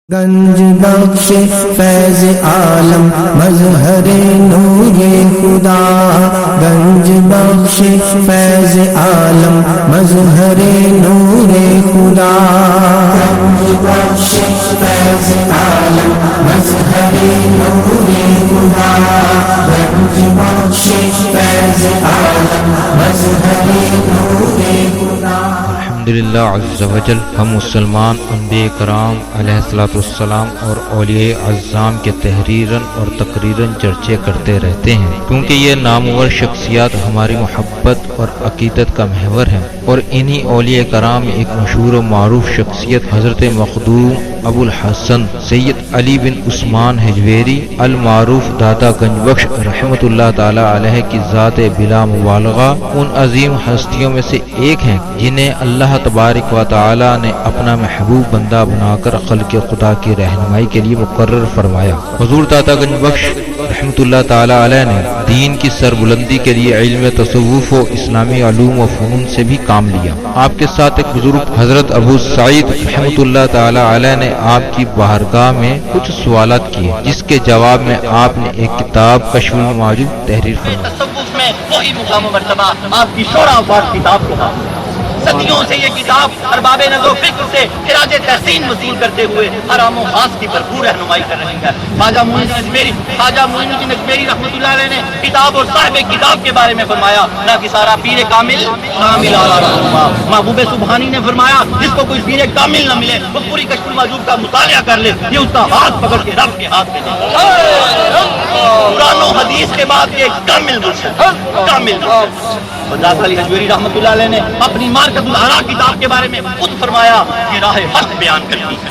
گنج بخش فیض عالم مظہر نور خدا، گنج بخش فیض عالم مظہر نور خدا، گنج بخش فیض عالم مظہر نور خدا، گنج بخش فیض عالم مظہر نور خدا۔ الحمدللہ عز وجل، ہم مسلمان انبیاء کرام علیہ الصلوۃ والسلام اور اولیاء اعظام کے تحریراً اور تقریراً چرچے کرتے رہتے ہیں، کیونکہ یہ نامور شخصیات ہماری محبت اور عقیدت کا محور ہیں، اور انہی اولیاء کرام میں ایک مشہور و معروف شخصیت حضرت مخدوم ابو الحسن سید علی بن عثمان حجویری المعروف داتا گنج بخش رحمۃ اللہ تعالی علیہ کی ذات بلا مبالغہ ان عظیم ہستیوں میں سے ایک ہیں جنہیں اللہ تبارک و تعالی نے اپنا محبوب بندہ بنا کر خلق خدا کی رہنمائی کے لیے مقرر فرمایا۔ حضور داتا گنج بخش رحمۃ اللہ تعالی علیہ نے دین کی سربلندی کے لیے علم تصوف و اسلامی علوم و فنون سے بھی کام لیا۔ آپ کے ساتھ ایک بزرگ حضرت ابو سعید رحمۃ اللہ تعالی علیہ نے آپ کی بارگاہ میں کچھ سوالات کیے، جس کے جواب میں آپ نے ایک کتاب کشف المعجوب تحریر فرمائی۔ تصوف میں وہی مقام و مرتبہ آپ کی شورا آباد کتاب کے ساتھ صدیوں سے یہ کتاب ارباب نظر و فکر سے خراج تحسین وصول کرتے ہوئے حرام و خاص کی بھرپور رہنمائی کر رہی ہے۔ خواجہ معین الدین اجمیری رحمۃ اللہ علیہ نے کتاب اور صاحب کتاب کے بارے میں فرمایا، نہ کہ سارا پیر کامل محبوب سبحانی نے فرمایا جس کو کوئی پیر کامل نہ ملے وہ پوری کشف المعجوب کا مطالعہ کر لے، یہ اس کا ہاتھ پکڑ کے رب کے ہاتھ میں دے۔ قرآن و حدیث کے بعد یہ کامل مرشد علی حجویری رحمۃ اللہ علیہ نے اپنی مارکت الآراء کتاب کے بارے میں خود فرمایا کہ راہ حق بیان کرتی ہے۔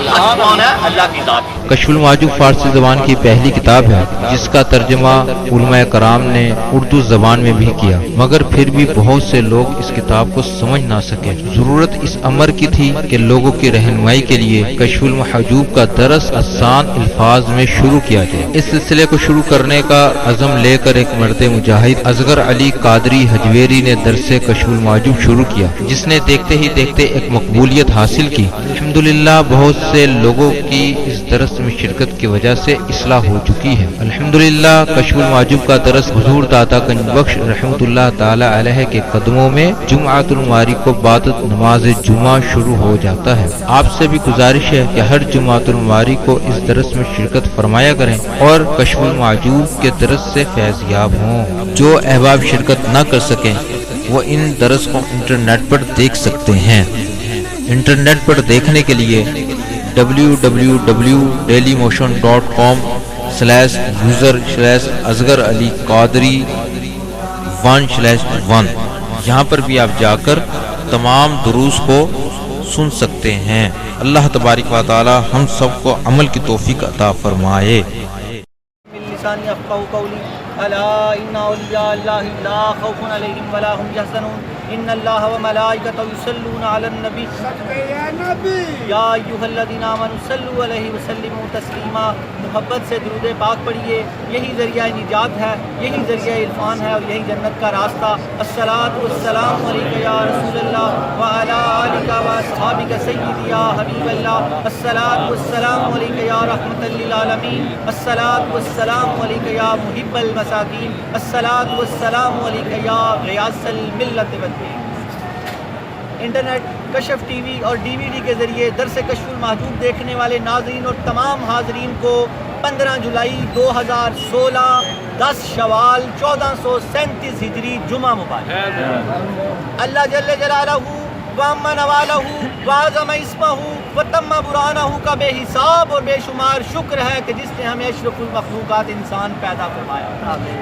حق کون ہے؟ اللہ کی ذات۔ کشف المعجوب فارسی زبان کی پہلی کتاب ہے جس کا ترجمہ علماء کرام نے اردو زبان میں بھی کیا، مگر پھر بھی بہت سے لوگ اس کتاب کو سمجھ نہ سکے۔ ضرورت اس امر کی تھی کہ لوگوں کی رہنمائی کے لیے کشف المحجوب کا درس آسان الفاظ میں شروع کیا جائے۔ اس سلسلے کو شروع کرنے کا عزم لے کر ایک مرد مجاہد اصغر علی قادری حجویری نے درس کشف المعجوب شروع کیا، جس نے دیکھتے ہی دیکھتے ایک مقبولیت حاصل کی۔ الحمدللہ بہت سے لوگوں کی اس درس میں شرکت کی وجہ سے اصلاح ہو چکی ہے۔ الحمدللہ کشف المعجوب کا درس حضور داتا گنج بخش رحمۃ اللہ تعالی علیہ کے قدموں میں جمعۃ المواری کو بعد نماز جمعہ شروع ہو جاتا ہے۔ آپ سے بھی گزارش ہے کہ ہر جمعۃ المواری کو اس درس میں شرکت فرمایا کریں اور کشف المعجوب کے درس سے فیض یاب ہوں۔ جو احباب شرکت نہ کر سکیں وہ ان درس کو انٹرنیٹ پر دیکھ سکتے ہیں۔ انٹرنیٹ پر دیکھنے کے لیے www.dailymotion.com/user/asghar_ali_qadri1/1 یہاں پر بھی آپ جا کر تمام دروس کو سن سکتے ہیں۔ اللہ تبارک و تعالی ہم سب کو عمل کی توفیق عطا فرمائے۔ لسانی افقهوا قولی الا ان اولیاء اللہ لا خوف علیہم ولا هم يحزنون ان اللہ وملائکته یصلون علی النبی یا ایھا الذین آمنوا صلوا علیہ وسلموا تسلیما۔ محبت سے درود پاک پڑھیے، یہی ذریعہ نجات ہے، یہی ذریعہ عرفان ہے اور یہی جنت کا راستہ۔ الصلاۃ والسلام علیک یا رسول اللہ وعلی آلک واصحابک سیدی یا حبیب اللہ۔ الصلاۃ والسلام علیک یا رحمۃ للعالمین۔ الصلاۃ والسلام علیک یا محب المساکین۔ الصلاۃ والسلام علیک یا غیاث الملت والدین۔ انٹرنیٹ، کشف ٹی وی اور ڈی وی ڈی کے ذریعے درس کشف المحجوب دیکھنے والے ناظرین اور تمام حاضرین کو 15 جولائی 2016 10 شوال 1437 ہجری جمعہ مبارک۔ اللہ جل جلالہ وعم نوالہ وعظم اسمہ وتم برہانہ کا بے حساب اور بے شمار شکر ہے کہ جس نے ہمیں اشرف المخلوقات انسان پیدا فرمایا۔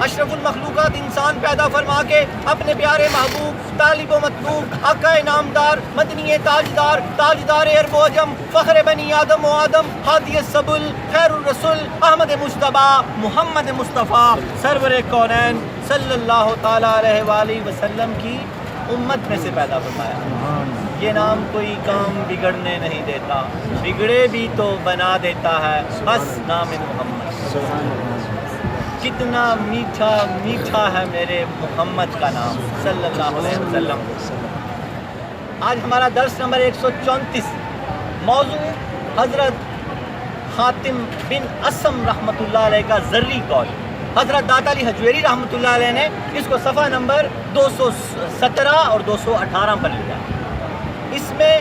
اشرف المخلوقات انسان پیدا فرما کے اپنے پیارے محبوب طالب و مطلوب آقا نامدار مدنی تاجدار تاجدار عرب و عجم فخر بنی آدم و آدم ہادی السبل خیر الرسول احمد مجتبیٰ محمد مصطفیٰ سرور کونین صلی اللہ تعالی علیہ وآلہ وسلم کی امت میں سے پیدا فرمایا۔ یہ نام کوئی کام بگڑنے نہیں دیتا، بگڑے بھی تو بنا دیتا ہے، بس نام محمد۔ کتنا میٹھا میٹھا ہے میرے محمد کا نام صلی اللہ علیہ وسلم۔ آج ہمارا درس نمبر 134، موضوع حضرت حاتم بن اسم رحمۃ اللہ علیہ کا ذری قول، حضرت داتا علی حجویری رحمۃ اللہ علیہ نے اس کو صفحہ نمبر 217 اور 218 پر لیا۔ اس میں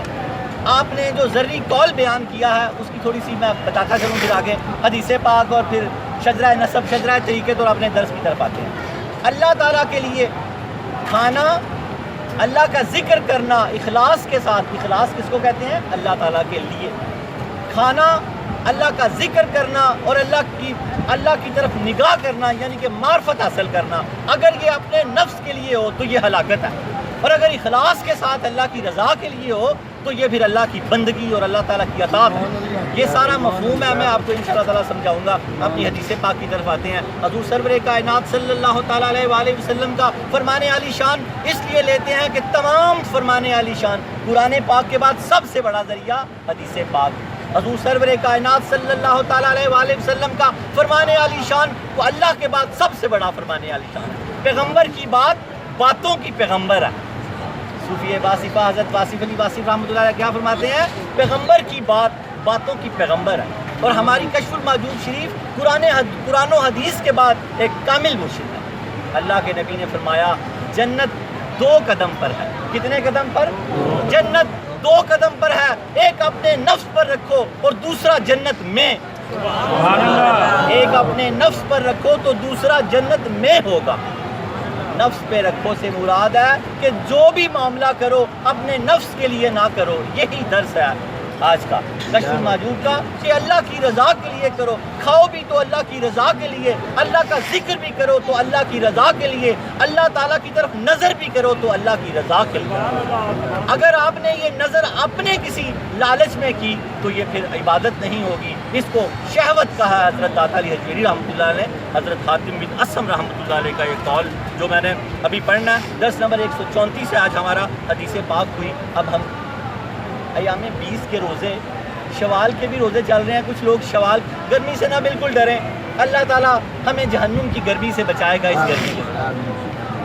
آپ نے جو ذری قول بیان کیا ہے اس کی تھوڑی سی میں بتاتا چلوں، پھر آگے حدیث پاک اور پھر شجرہ نسب، شجرہ طریقت اور اپنے درس کی طرف آتے ہیں۔ اللہ تعالیٰ کے لیے کھانا، اللہ کا ذکر کرنا اخلاص کے ساتھ، اخلاص کس کو کہتے ہیں؟ اللہ تعالیٰ کے لیے کھانا، اللہ کا ذکر کرنا اور اللہ کی طرف نگاہ کرنا، یعنی کہ معرفت حاصل کرنا، اگر یہ اپنے نفس کے لیے ہو تو یہ ہلاکت ہے، اور اگر اخلاص کے ساتھ اللہ کی رضا کے لیے ہو تو یہ پھر اللہ کی بندگی اور اللہ تعالیٰ کی عطا ہے۔ یہ سارا مفہوم ہے، میں آپ کو انشاءاللہ تعالیٰ سمجھاؤں گا۔ اپنی حدیث پاک کی طرف آتے ہیں۔ حضور سرور کائنات صلی اللہ تعالیٰ علیہ وآلہ وسلم کا فرمان عالی شان اس لیے لیتے ہیں کہ تمام فرمان عالی شان قرآن پاک کے بعد سب سے بڑا ذریعہ حدیث پاک۔ حضور سرور کائنات صلی اللہ تعالیٰ علیہ وآلہ وسلم کا فرمان عالی شان وہ اللہ کے بعد سب سے بڑا فرمان عالی شان ہے۔ پیغمبر کی بات باتوں کی پیغمبر ہے۔ صوفی واصفہ حضرت واصف علی واصف رحمۃ اللہ علیہ کیا فرماتے ہیں؟ پیغمبر کی بات باتوں کی پیغمبر ہے، اور ہماری کشف الموجود شریف قرآن و حدیث کے بعد ایک کامل مرشد ہے۔ اللہ کے نبی نے فرمایا جنت 2 قدم پر ہے۔ کتنے قدم پر؟ جنت 2 قدم پر ہے، ایک اپنے نفس پر رکھو اور دوسرا جنت میں۔ ایک اپنے نفس پر رکھو تو دوسرا جنت میں ہوگا۔ نفس پہ رکھو سے مراد ہے کہ جو بھی معاملہ کرو اپنے نفس کے لیے نہ کرو۔ یہی درس ہے آج کا کشف الموجود کا، کہ اللہ کی رضا کے لیے کرو، کھاؤ بھی تو اللہ کی رضا کے لیے، اللہ کا ذکر بھی کرو تو اللہ کی رضا کے لیے، اللہ تعالیٰ کی طرف نظر بھی کرو تو اللہ کی رضا کے لیے۔ اگر آپ نے یہ نظر اپنے کسی لالچ میں کی تو یہ پھر عبادت نہیں ہوگی، اس کو شہوت کہا ہے۔ حضرت داتا علی حجویری رحمۃ اللہ علیہ، حضرت حاتم بن اسم رحمۃ اللہ علیہ کا یہ قول جو میں نے ابھی پڑھنا ہے، درس نمبر 134 سے آج ہمارا حدیث پاک ہوئی۔ اب ہم ایام 20 کے روزے، شوال کے بھی روزے چل رہے ہیں، کچھ لوگ شوال گرمی سے نہ بالکل ڈریں، اللہ تعالیٰ ہمیں جہنم کی گرمی سے بچائے گا۔ اس گرمی میں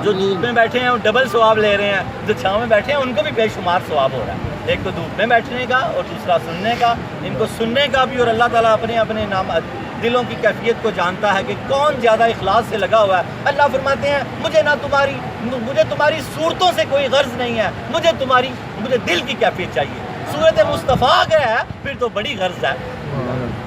جو دھوپ میں بیٹھے ہیں وہ ڈبل ثواب لے رہے ہیں، جو چھاؤں میں بیٹھے ہیں ان کو بھی بے شمار ثواب ہو رہا ہے۔ ایک تو دھوپ میں بیٹھنے کا اور دوسرا سننے کا، ان کو سننے کا بھی، اور اللہ تعالیٰ اپنے نام دلوں کی کیفیت کو جانتا ہے کہ کون زیادہ اخلاص سے لگا ہوا ہے۔ اللہ فرماتے ہیں مجھے تمہاری صورتوں سے کوئی غرض نہیں ہے، مجھے دل کی کیفیت چاہیے۔ صورت مصطفیٰ اگر ہے پھر تو بڑی غرض ہے۔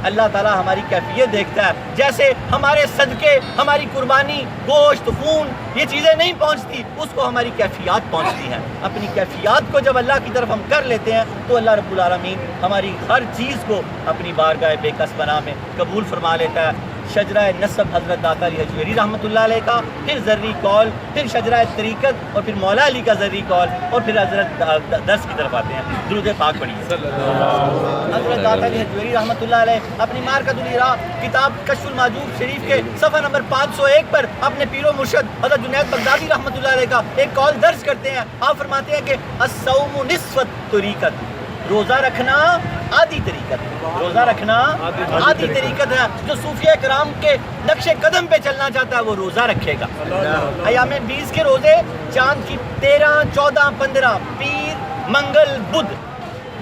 اللہ تعالیٰ ہماری کیفیت دیکھتا ہے، جیسے ہمارے صدقے، ہماری قربانی، گوشت، خون، یہ چیزیں نہیں پہنچتی، اس کو ہماری کیفیات پہنچتی ہیں۔ اپنی کیفیات کو جب اللہ کی طرف ہم کر لیتے ہیں تو اللہ رب العالمین ہماری ہر چیز کو اپنی بارگاہ بے کس پناہ میں قبول فرما لیتا ہے۔ شجرہ نسب حضرت داتا علی حجویری رحمۃ اللہ علیہ کا، پھر ذری قول، پھر شجرہ طریقت، اور پھر مولا علی کا ذری قول، اور پھر حضرت درس کی طرف آتے ہیں۔ درود پاک پڑھیے۔ حضرت داتا علی حجویری رحمۃ اللہ علیہ اپنی مارکۃ الاراء کتاب کشف الموجود شریف کے صفحہ نمبر 501 پر اپنے پیر و مرشد حضرت جنید بغدادی رحمۃ اللہ علیہ کا ایک قول درج کرتے ہیں۔ آپ فرماتے ہیں کہ الصوم نصف طریقت، روزہ رکھنا آدھی طریقت، روزہ رکھنا آدھی طریقت ہے۔ جو صوفیہ کرام کے نقش قدم پہ چلنا چاہتا ہے وہ روزہ رکھے گا۔ ایام 20 کے روزے چاند کی 13، 14، 15، پیر، منگل، بدھ،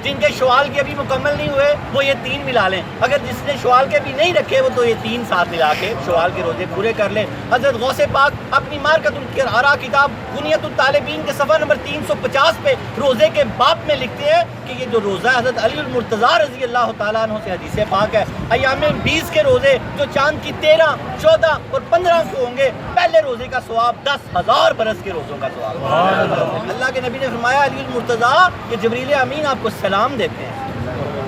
جن کے شوال کے ابھی مکمل نہیں ہوئے وہ یہ 3 ملا لیں۔ اگر جس نے شوال کے بھی نہیں رکھے وہ تو یہ 3 ساتھ ملا کے شوال کے روزے پورے کر لیں۔ حضرت غوث پاک اپنی مارکۃ الاراء کتاب غنیۃ الطالبین کے صفحہ نمبر 350 پہ روزے کے باب میں لکھتے ہیں کہ یہ جو روزہ حضرت علی المرتضیٰ رضی اللہ تعالیٰ عنہ سے حدیث پاک ہے، ایام 20 کے روزے جو چاند کی 13، 14 اور 15 کو ہوں گے، پہلے روزے کا ثواب 10,000 برس کے روزوں کا ثواب۔ اللہ کے نبی نے فرمایا علی المرتضیٰ کہ جبریل امین آپ کو سلام دیتے ہیں۔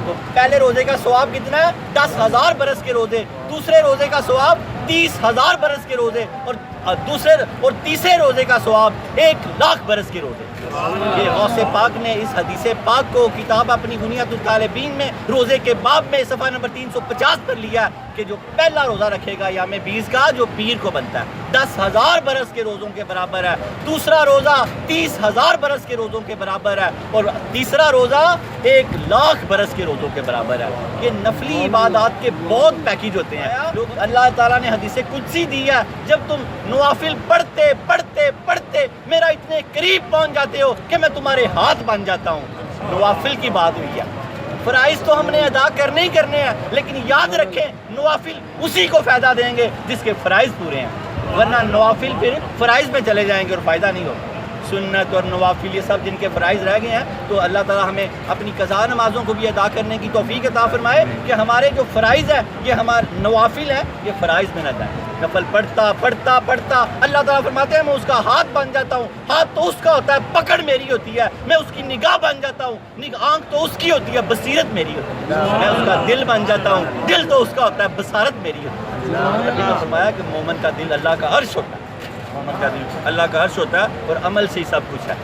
تو پہلے روزے کا ثواب کتنا ہے؟ 10,000 برس کے روزے، دوسرے روزے کا ثواب 30,000 برس کے روزے، اور تیسرے روزے کا ثواب 1,00,000 برس کے روزے۔ یہ غوث پاک نے اس حدیث پاک کو کتاب اپنی غنیۃ الطالبین میں روزے کے باب میں صفحہ نمبر 350 پر لیا کہ جو پہلا روزہ رکھے گا ایام 20 کا جو پیر کو بنتا ہے 10,000 برس کے روزوں کے برابر ہے، دوسرا روزہ 30,000 برس کے روزوں کے برابر ہے، اور تیسرا روزہ 1,00,000 برس کے روزوں کے برابر ہے۔ یہ نفلی عبادات کے بہت پیکیج ہوتے ہیں۔ اللہ تعالیٰ نے حدیث قدسی دی ہے، جب تم نوافل پڑھتے پڑھتے پڑھتے میرا اتنے قریب پہنچ جاتے ہو کہ میں تمہارے ہاتھ بن جاتا ہوں۔ نوافل کی بات ہوئی ہے، فرائض تو ہم نے ادا کرنے ہی کرنے ہیں، لیکن یاد رکھیں نوافل اسی کو فائدہ دیں گے جس کے فرائض پورے ہیں، ورنہ نوافل پھر فرائض میں چلے جائیں گے اور فائدہ نہیں ہوگا۔ سنت اور نوافل یہ سب جن کے فرائض رہ گئے ہیں، تو اللہ تعالیٰ ہمیں اپنی قضا نمازوں کو بھی ادا کرنے کی توفیق عطا فرمائے کہ ہمارے جو فرائض ہیں یہ ہمارے نوافل ہیں، یہ فرائض میں نہ جائیں۔ نفل پڑھتا پڑھتا پڑھتا اللہ تعالیٰ فرماتے ہیں میں اس کا ہاتھ بن جاتا ہوں، ہاتھ تو اس کا ہوتا ہے، پکڑ میری ہوتی ہے، میں اس کی نگاہ بن جاتا ہوں، آنکھ تو اس کی ہوتی ہے، بصیرت میری ہوتی ہے، میں اس کا دل بن جاتا ہوں، دل تو اس کا ہوتا ہے، بصارت میری ہوتی ہے۔ نبی نے فرمایا کہ مومن کا دل اللہ کا عرش ہوتا ہے، مومن کا دل اللہ کا عرش ہوتا ہے اور عمل سے ہی سب کچھ ہے۔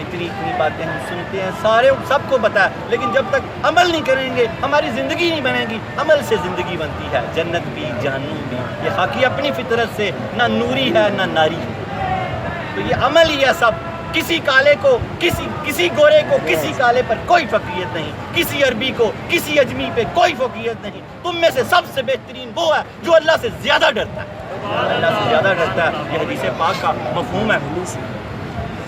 اتنی باتیں ہم سنتے ہیں، سارے سب کو پتہ ہے، لیکن جب تک عمل نہیں کریں گے ہماری زندگی نہیں بنے گی۔ عمل سے زندگی بنتی ہے، جنت بھی جہنم بھی، یہ حقی اپنی فطرت سے نہ نوری ہے نہ ناری ہے، تو یہ عمل ہی ہے سب۔ کسی کالے کو کسی گورے کو کسی کالے پر کوئی فقیت نہیں، کسی عربی کو کسی اجمی پہ کوئی فقیت نہیں۔ تم میں سے سب سے بہترین وہ ہے جو اللہ سے زیادہ ڈرتا ہے، اللہ سے زیادہ ڈرتا ہے۔ یہ حدیث پاک کا مفہوم ہے۔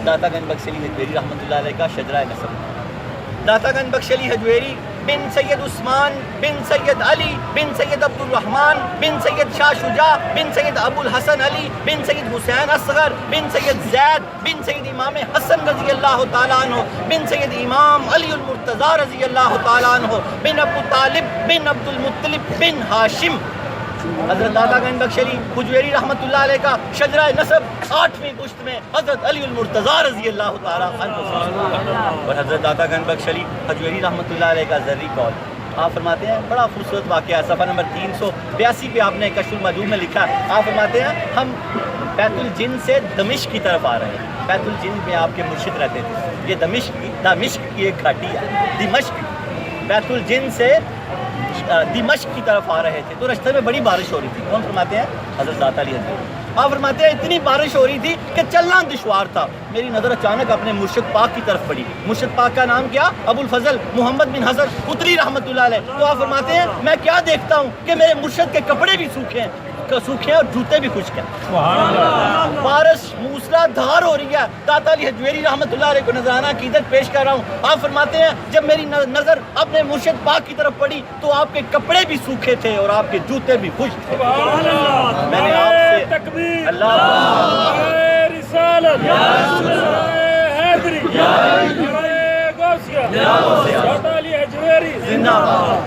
داتا گنج بخش علی حجویری رحمۃ اللہ علیہ کا شجرہ نسب۔ داتا گنج بخش علی حجویری بن سید عثمان بن سید علی بن سید عبد الرحمن بن سید شاہ شجاع بن سید ابو الحسن علی بن سید حسین اصغر بن سید زید بن سید امام حسن رضی اللہ تعالیٰ عنہ بن سید امام علی المرتضیٰ رضی اللہ تعالیٰ عنہ بن ابو طالب بن عبد المطلب بن ہاشم۔ حضرت داتا گنج بخش علی حجویری رحمۃ اللہ علیہ کا شجرہ نسب 8ویں پشت میں حضرت علی المرتضیٰ رضی اللہ تعالیٰ عنہ، اور حضرت داتا گنج بخش علی حجویری رحمۃ اللہ علیہ کا ذری قول۔ آپ فرماتے ہیں بڑا خوبصورت واقعہ ہے، صفحہ نمبر 382 پہ آپ نے کشف المجوب میں لکھا ہے۔ آپ فرماتے ہیں ہم بیت الجن سے دمشق کی طرف آ رہے ہیں، بیت الجن میں آپ کے مرشد رہتے تھے، یہ دمشق کی ایک گھاٹی ہے، دمشق، بیت الجن سے دمشق کی طرف آ رہے تھے، تو راستے میں بڑی بارش ہو رہی تھی۔ کون فرماتے ہیں؟ حضرت داتا علی حجویری۔ آپ فرماتے ہیں اتنی بارش ہو رہی تھی کہ چلنا دشوار تھا، میری نظر اچانک اپنے مرشد پاک کی طرف پڑی۔ مرشد پاک کا نام کیا؟ ابو الفضل محمد بن حسن قطری رحمۃ اللہ علیہ۔ تو آپ فرماتے ہیں میں کیا دیکھتا ہوں کہ میرے مرشد کے کپڑے بھی سوکھے ہیں اور جوتے بھی خشک ہیں، بارش موسلا دھار ہو رہی ہے۔ داتا علی حجویری رحمۃ اللہ علیہ کو نذرانہ عقیدت پیش کر رہا ہوں۔ آپ فرماتے ہیں جب میری نظر اپنے مرشد پاک کی طرف پڑی تو آپ کے کپڑے بھی سوکھے تھے اور آپ کے جوتے بھی خشک تھے۔ میں نے آپ سے اللہ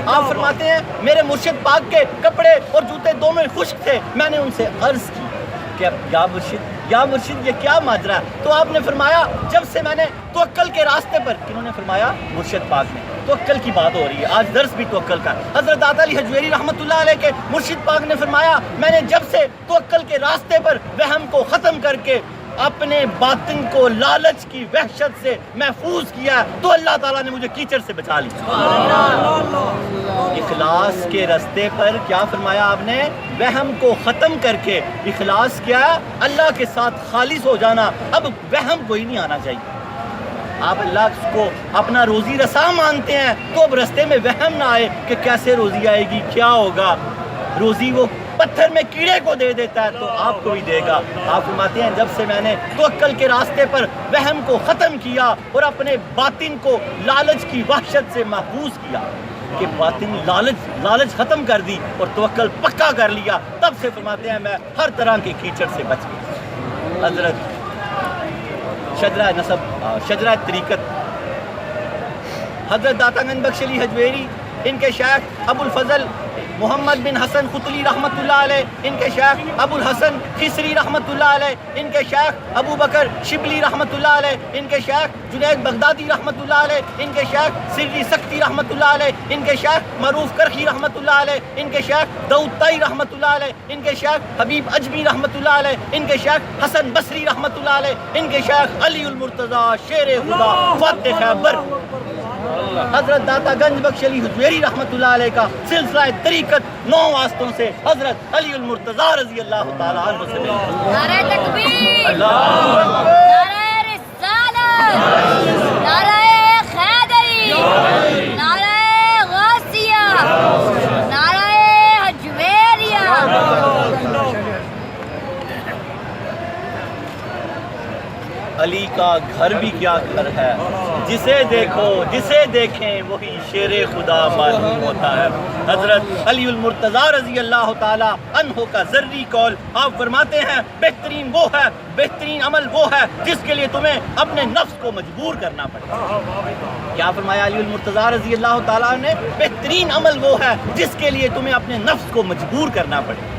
آپ فرماتے ہیں میرے مرشد پاک کے کپڑے اور جوتے دونوں خشک تھے۔ میں نے ان سے عرض کی کہ یا مرشد یہ کیا ماجرا ہے؟ تو آپ نے فرمایا جب سے میں نے توکل کے راستے پر، کنہوں نے فرمایا؟ مرشد پاک نے۔ توکل کی بات ہو رہی ہے، آج درس بھی توکل کا۔ حضرت داتا علی حجویری رحمۃ اللہ علیہ کے مرشد پاک نے فرمایا میں نے جب سے توکل کے راستے پر وہم کو ختم کر کے اپنے باطن کو لالچ کی وحشت سے محفوظ کیا تو اللہ تعالیٰ نے مجھے کیچڑ سے بچا لیا۔ اخلاص کے راستے پر کیا فرمایا آپ نے؟ وہم کو ختم کر کے۔ اخلاص کیا ہے؟ اللہ کے ساتھ خالص ہو جانا۔ اب وہم کوئی نہیں آنا چاہیے۔ آپ اللہ کو اپنا روزی رساں مانتے ہیں تو اب رستے میں وہم نہ آئے کہ کیسے روزی آئے گی، کیا ہوگا۔ روزی وہ پتھر میں کیڑے کو دے دیتا ہے تو آپ کو بھی دے گا۔ آپ فرماتے ہیں جب سے میں نے توکل کے راستے پر وہم کو ختم کیا اور اپنے باطن کو لالچ کی وحشت سے محفوظ کیا کہ باطن لالچ ختم کر دی اور توکل پکا کر لیا، تب سے فرماتے ہیں میں ہر طرح کے کیچڑ سے بچ گیا۔ حضرت شجرہ نسب، شجرہ طریقت، حضرت داتا گنج بخش علی حجویری، ان کے شیخ ابو الفضل محمد بن حسن قطلی رحمۃ اللہ علیہ، ان کے شیخ ابو الحسن خسری رحمۃ اللہ علیہ، ان کے شیخ ابو بکر شبلی رحمۃ اللہ علیہ، ان کے شیخ جنید بغدادی رحمۃ اللہ علیہ، ان کے شیخ سری سختی رحمۃ اللہ علیہ، ان کے شیخ معروف کرخی رحمۃ اللہ علیہ، ان کے شیخ داؤد طائی رحمۃ اللہ علیہ، ان کے شیخ حبیب اجمی رحمۃ اللہ علیہ، ان کے شیخ حسن بصری رحمۃ اللہ علیہ، ان کے شیخ علی المرتضیٰ شیر خدا فاتح خیبر۔ حضرت داتا گنج بخش علی حجویری رحمۃ اللہ علیہ کا سلسلہ طریقت 9 واسطوں سے حضرت علی المرتضیٰ رضی اللہ تعالیٰ عنہ سے ملتا ہے۔ نعرہ تکبیر، نعرہ رسالت، نعرہ حیدری، نعرہ غوثیہ، نعرہ حجویریہ۔ علی کا گھر بھی کیا گھر ہے، جسے دیکھیں وہی شیر خدا معلوم ہوتا ہے. حضرت علی المرتضیٰ رضی اللہ تعالی عنہ کا ذری قول، آپ فرماتے ہیں بہترین وہ ہے، بہترین عمل وہ ہے جس کے لیے تمہیں اپنے نفس کو مجبور کرنا پڑے. کیا فرمایا علی المرتضیٰ رضی اللہ تعالیٰ نے؟ بہترین عمل وہ ہے جس کے لیے تمہیں اپنے نفس کو مجبور کرنا پڑے.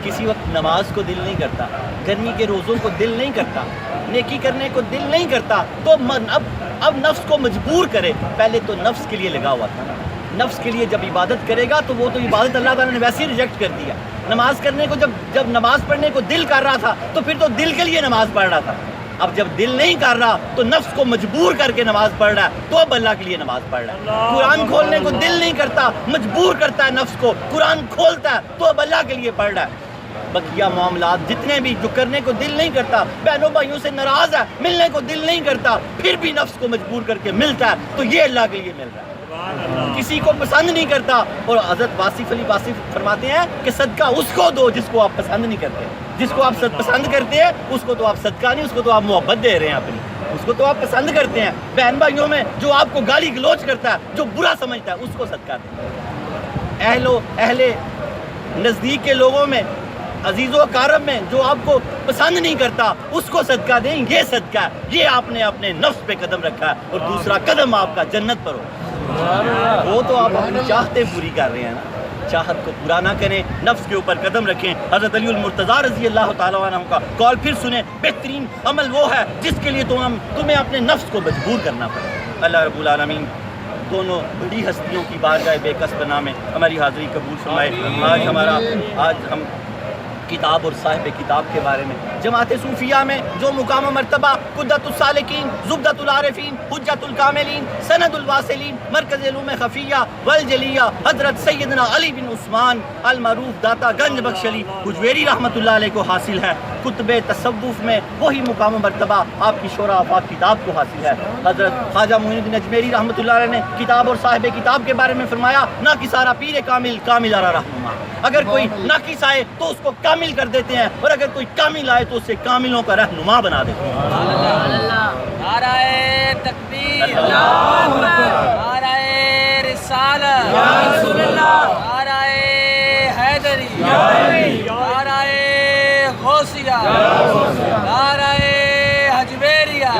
کسی وقت نماز کو دل نہیں کرتا، گرمی کے روزوں کو دل نہیں کرتا، نیکی کرنے کو دل نہیں کرتا، تو اب نفس کو مجبور کرے. پہلے تو نفس کے لیے لگا ہوا تھا، نفس کے لیے جب عبادت کرے گا تو وہ تو عبادت اللہ تعالیٰ نے ویسے ہی ریجیکٹ کر دیا. نماز کرنے کو جب نماز پڑھنے کو دل کر رہا تھا تو پھر تو دل کے لیے نماز پڑھ رہا تھا. اب جب دل نہیں کر رہا تو نفس کو مجبور کر کے نماز پڑھ رہا ہے، تو اب اللہ کے لیے نماز پڑھ رہا ہے. قرآن کھولنے کو دل نہیں کرتا، مجبور کرتا ہے نفس کو، قرآن کھولتا ہے تو اب اللہ کے لیے پڑھ رہا ہے. بقیہ معاملات جتنے بھی جو کرنے کو دل نہیں کرتا، بہنوں بھائیوں سے ناراض ہے، ملنے کو دل نہیں کرتا، پھر بھی نفس کو مجبور کر کے ملتا ہے، تو یہ اللہ کے لیے مل رہا ہے. کسی کو پسند نہیں کرتا، اور حضرت واصف علی واصف فرماتے ہیں کہ صدقہ اس کو دو جس کو آپ پسند نہیں کرتے. جس کو آپ پسند کرتے ہیں اس کو تو آپ صدقہ نہیں، اس کو تو آپ محبت دے رہے ہیں اپنی، اس کو تو آپ پسند کرتے ہیں. بہن بھائیوں میں جو آپ کو گالی گلوچ کرتا ہے، جو برا سمجھتا ہے، اس کو صدقہ دیں. اہل نزدیک کے لوگوں میں، عزیز و اقارب میں جو آپ کو پسند نہیں کرتا، اس کو صدقہ دیں. یہ صدقہ ہے، یہ آپ نے اپنے نفس پہ قدم رکھا ہے، اور دوسرا قدم آپ کا جنت پر ہو. وہ تو آپ اپنی چاہتیں پوری کر رہے ہیں نا، چاہت کو پورا نہ کریں، نفس کے اوپر قدم رکھیں. حضرت علی المرتضیٰ رضی اللہ تعالیٰ عنہ کا قول پھر سنیں، بہترین عمل وہ ہے جس کے لیے تمہیں اپنے نفس کو مجبور کرنا پڑے. اللہ رب العالمین دونوں بڑی ہستیوں کی بارگاہ بے کس بنا میں ہماری حاضری قبول فرمائے. آج ہم کتاب اور صاحب کتاب کے بارے میں، جماعت صوفیہ میں جو مقام و مرتبہ قدرت السالکین، زبدۃ العارفین، حجت الکاملین، سند الواصلین، مرکز علوم خفیہ والجلیہ حضرت سیدنا علی بن عثمان المعروف داتا گنج بخش علی حجویری رحمۃ اللہ علیہ کو حاصل ہے. کتب تصوف میں وہی مقام و مرتبہ آپ کی شورا آفاق کتاب کو حاصل ہے. حضرت خواجہ معین الدین اجمیری رحمۃ اللہ علیہ نے کتاب اور صاحب کتاب کے بارے میں فرمایا، نہ کی سارا پیر کامل کامل آرا رہنما. اگر کوئی ناقص آئے تو اس کو کامل کر دیتے ہیں، اور اگر کوئی کامل آئے تو اسے کاملوں کا رہنما بنا دیتے ہیں. نعرہ تکبیر، نعرہ رسالت، نعرہ حیدری، نعرہ غوثیہ، نعرہ حجویریہ.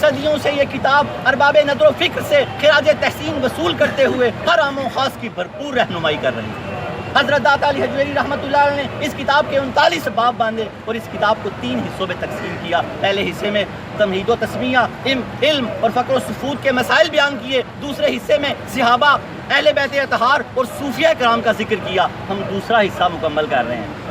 صدیوں سے یہ کتاب ارباب نظر و فکر سے خراج تحسین وصول کرتے ہوئے ہر عام و خاص کی بھرپور رہنمائی کر رہی ہے. حضرت داتا علی حجویری رحمۃ اللہ علیہ نے اس کتاب کے 39 باب باندھے اور اس کتاب کو 3 حصوں میں تقسیم کیا. پہلے حصے میں تمہید و تسمیہ، علم اور فقر و سفود کے مسائل بیان کیے. دوسرے حصے میں صحابہ، اہل بیت اطہار اور صوفیہ کرام کا ذکر کیا. ہم دوسرا حصہ مکمل کر رہے ہیں.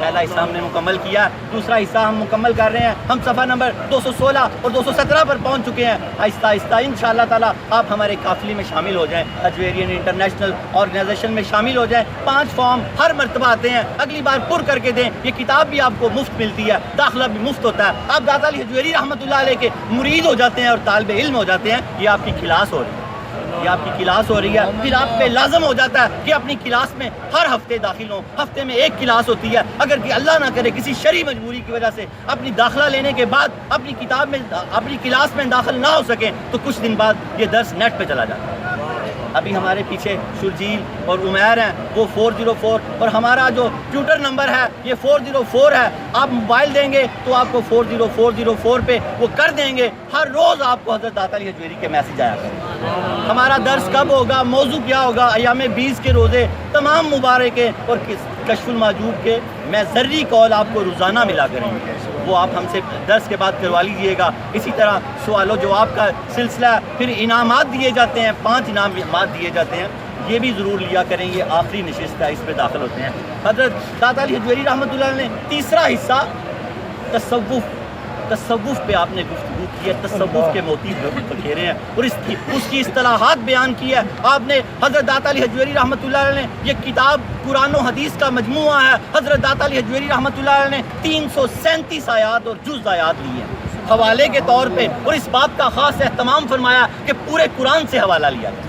پہلا حصہ ہم نے مکمل کیا، دوسرا حصہ ہم مکمل کر رہے ہیں. ہم صفحہ نمبر 216 اور 217 پر پہنچ چکے ہیں. آہستہ آہستہ انشاءاللہ تعالیٰ آپ ہمارے قافلے میں شامل ہو جائیں، حجویرین انٹرنیشنل آرگنائزیشن میں شامل ہو جائیں. 5 فارم ہر مرتبہ آتے ہیں، اگلی بار پر کر کے دیں. یہ کتاب بھی آپ کو مفت ملتی ہے، داخلہ بھی مفت ہوتا ہے. آپ داتا علی حجویری رحمۃ اللہ علیہ کے مرید ہو جاتے ہیں اور طالب علم ہو جاتے ہیں. یہ آپ کی کلاس ہو رہی ہے، یہ آپ کی کلاس ہو رہی ہے. پھر آپ پہ لازم ہو جاتا ہے کہ اپنی کلاس میں ہر ہفتے داخل ہوں. ہفتے میں 1 کلاس ہوتی ہے. اگر کہ اللہ نہ کرے کسی شرعی مجبوری کی وجہ سے اپنی داخلہ لینے کے بعد اپنی کتاب میں اپنی کلاس میں داخل نہ ہو سکیں تو کچھ دن بعد یہ درس نیٹ پہ چلا جاتا ہے. ابھی ہمارے پیچھے شرجیل اور عمیر ہیں، وہ 404، اور ہمارا جو ٹیوٹر نمبر ہے یہ 404 ہے. آپ موبائل دیں گے تو آپ کو 40404 پہ وہ کر دیں گے. ہر روز آپ کو حضرت داتا علی حجویری کے میسج آیا کریں. ہمارا درس کب ہوگا، موضوع کیا ہوگا، ایام 20 کے روزے تمام مبارک اور کشف المحجوب کے میں ذری قول آپ کو روزانہ ملا کریں گے. وہ آپ ہم سے درس کے بعد کروا لیجئے گا. اسی طرح سوال و جواب کا سلسلہ، پھر انعامات دیے جاتے ہیں، 5 انعامات دیے جاتے ہیں. یہ بھی ضرور لیا کریں. یہ آخری نشست ہے، اس پہ داخل ہوتے ہیں. حضرت داتا علی حجویری رحمۃ اللہ نے تیسرا حصہ تصوف پہ آپ نے گفتگو کی ہے. تصوف کے موتی بکھیرے ہیں اور اس کی اصطلاحات بیان کی ہے آپ نے. حضرت داتا علی حجویری رحمۃ اللہ علیہ نے یہ کتاب قرآن و حدیث کا مجموعہ ہے. حضرت داتا علی حجویری رحمۃ اللہ علیہ نے 337 آیات اور جز آیات لی ہیں حوالے کے طور پہ، اور اس بات کا خاص اہتمام فرمایا کہ پورے قرآن سے حوالہ لیا جائے.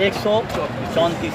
134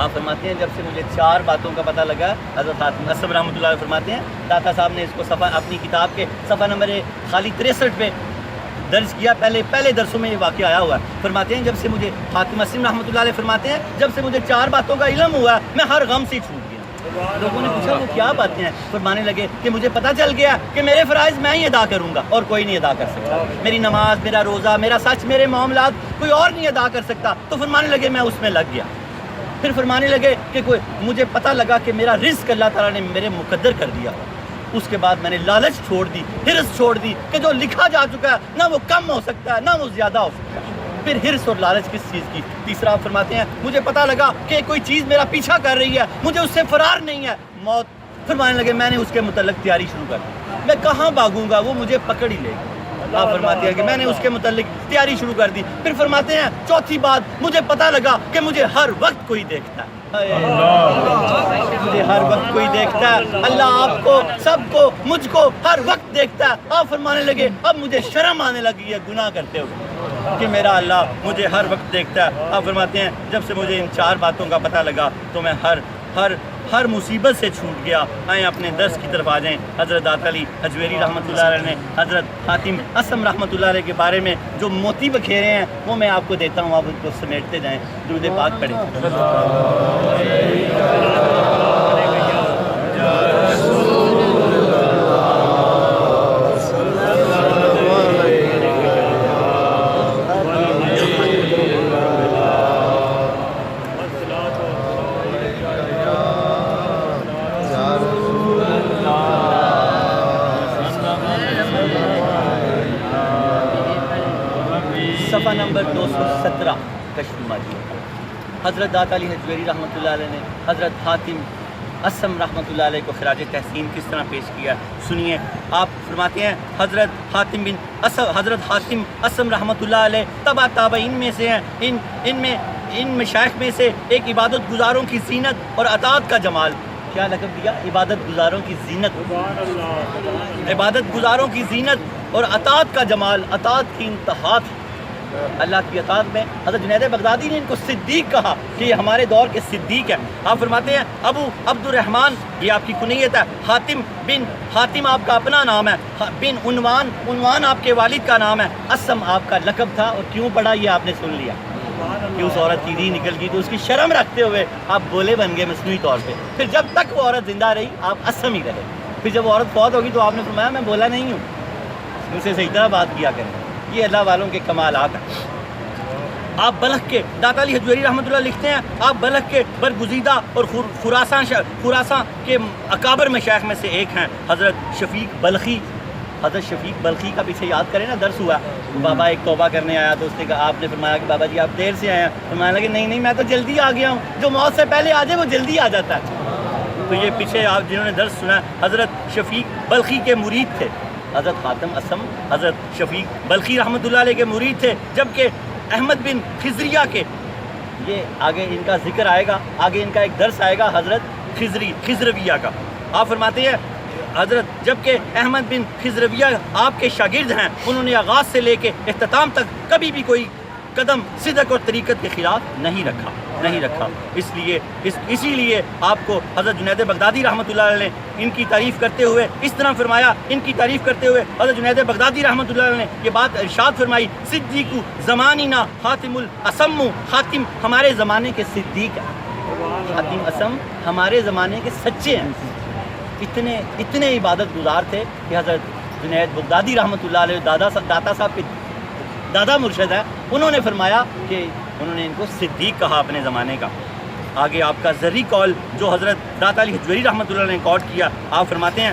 آپ فرماتے ہیں جب سے مجھے 4 باتوں کا پتہ لگا، حضرت حاتم اسم رحمۃ اللہ علیہ فرماتے ہیں، داتا صاحب نے اس کو صفحہ اپنی کتاب کے صفحہ نمبر خالی 63 پہ درج کیا، پہلے درسوں میں یہ واقعہ آیا ہوا ہے۔ فرماتے ہیں جب سے مجھے حاتم اسم رحمۃ اللہ علیہ فرماتے ہیں جب سے مجھے 4 باتوں کا علم ہوا میں ہر غم سے چھوٹ گیا۔ لوگوں نے پوچھا وہ کیا باتیں ہیں؟ فرمانے لگے کہ مجھے پتہ چل گیا کہ میرے فرائض میں ہی ادا کروں گا اور کوئی نہیں ادا کر سکتا، میری نماز، میرا روزہ، میرا سچ، میرے معاملات کوئی اور نہیں ادا کر سکتا۔ تو فرمانے لگے میں اس میں لگ گیا۔ پھر فرمانے لگے کہ مجھے پتہ لگا کہ میرا رزق اللہ تعالیٰ نے میرے مقدر کر دیا۔ اس کے بعد میں نے لالچ چھوڑ دی، حرص چھوڑ دی کہ جو لکھا جا چکا ہے نہ وہ کم ہو سکتا ہے نہ وہ زیادہ ہو سکتا ہے۔ پھر حرص اور لالچ کس چیز کی؟ تیسرا آپ فرماتے ہیں مجھے پتہ لگا کہ کوئی چیز میرا پیچھا کر رہی ہے، مجھے اس سے فرار نہیں ہے، موت۔ فرمانے لگے میں نے اس کے متعلق تیاری شروع کر دی، میں کہاں بھاگوں گا، وہ مجھے پکڑ ہی لے گا۔ آپ فرماتے ہیں کہ میں نے اس کے متعلق تیاری شروع کر دی۔ پھر فرماتے ہیں چوتھی بات مجھے پتہ لگا کہ مجھے ہر وقت کوئی دیکھتا ہے، مجھے ہر وقت کوئی دیکھتا ہے۔ اللہ آپ کو، سب کو، مجھ کو ہر وقت دیکھتا ہے۔ آپ فرمانے لگے اب مجھے شرم آنے لگی ہے گناہ کرتے ہوئے کہ میرا اللہ مجھے ہر وقت دیکھتا ہے۔ آپ فرماتے ہیں جب سے مجھے ان 4 باتوں کا پتہ لگا تو میں ہر مصیبت سے چھوٹ گیا۔ آئیں اپنے درس کی طرف آ جائیں۔ حضرت داتا علی حجویری رحمۃ اللہ علیہ نے حضرت حاتم اسم رحمۃ اللہ علیہ کے بارے میں جو موتی بکھیرے ہیں وہ میں آپ کو دیتا ہوں، آپ ان کو سمیٹتے جائیں، درود پاک پڑھیں۔ صفحہ نمبر 217 کشف الماجید۔ حضرت داتا علی حجویری رحمۃ اللہ علیہ نے حضرت حاتم اسم رحمۃ اللہ علیہ کو خراج تحسین کس طرح پیش کیا، سنیے۔ آپ فرماتے ہیں حضرت حاتم اسم رحمۃ اللہ علیہ تابعین میں سے ہیں۔ ان مشائخ میں سے ایک عبادت گزاروں کی زینت اور اطاعت کا جمال۔ کیا لقب دیا؟ عبادت گزاروں کی زینت، عبادت گزاروں کی زینت اور اطاعت کا جمال، اطاعت کی انتہا تھی۔ اللہ کی اطاعت میں حضرت جنید بغدادی نے ان کو صدیق کہا کہ یہ ہمارے دور کے صدیق ہیں۔ آپ فرماتے ہیں ابو عبد الرحمن، یہ آپ کی کنیت ہے، حاتم بن حاتم آپ کا اپنا نام ہے، بن عنوان آپ کے والد کا نام ہے، اسم آپ کا لقب تھا۔ اور کیوں پڑھا یہ آپ نے سن لیا کہ اس عورت کی ری نکل گئی تو اس کی شرم رکھتے ہوئے آپ بولے بن گئے مصنوعی طور پہ۔ پھر جب تک وہ عورت زندہ رہی آپ اسم ہی رہے۔ پھر جب وہ عورت فوت ہوگی تو آپ نے فرمایا میں بولا نہیں ہوں، ان سے صحیح طرح بات کیا کریں۔ یہ اللہ والوں کے کمالات ہیں۔ آپ بلخ کے، داتا علی حجویری رحمۃ اللہ لکھتے ہیں آپ بلخ کے برگزیدہ اور خراسان کے اکابر مشائخ میں سے ایک ہیں، حضرت شفیق بلخی۔ حضرت شفیق بلخی کا پیچھے یاد کریں نا درس ہوا، بابا ایک توبہ کرنے آیا تو اس نے کہا، آپ نے فرمایا کہ بابا جی آپ دیر سے آئے ہیں، فرمانے لگے نہیں میں تو جلدی آ گیا ہوں، جو موت سے پہلے آ جائے وہ جلدی آ جاتا ہے۔ تو یہ پیچھے آپ جنہوں نے درس سنا حضرت شفیق بلخی کے مرید تھے۔ حضرت حاتم اسم حضرت شفیق بلخی رحمۃ اللہ علیہ کے مرید تھے، جبکہ احمد بن خضریہ کے، یہ آگے ان کا ذکر آئے گا، آگے ان کا ایک درس آئے گا حضرت خضرویہ کا۔ آپ فرماتے ہیں حضرت جبکہ احمد بن خضرویہ آپ کے شاگرد ہیں، انہوں نے آغاز سے لے کے اختتام تک کبھی بھی کوئی قدم صدق اور طریقت کے خلاف نہیں رکھا۔ اسی لیے آپ کو حضرت جنید بغدادی رحمۃ اللہ علیہ نے ان کی تعریف کرتے ہوئے اس طرح فرمایا، ان کی تعریف کرتے ہوئے حضرت جنید بغدادی رحمۃ اللہ علیہ نے یہ بات ارشاد فرمائی، صدیق زمانینا حاتم الاسم، حاتم ہمارے زمانے کے صدیق ہیں، حاتم اسم ہمارے زمانے کے سچے ہیں۔ اتنے عبادت گزار تھے کہ حضرت جنید بغدادی رحمۃ اللہ علیہ داتا صاحب کے دادا مرشد ہیں، انہوں نے فرمایا کہ انہوں نے ان کو صدیق کہا اپنے زمانے کا۔ آگے آپ کا ذری قول جو حضرت داتا علی حجویری رحمۃ اللہ علیہ نے کوٹ کیا، آپ فرماتے ہیں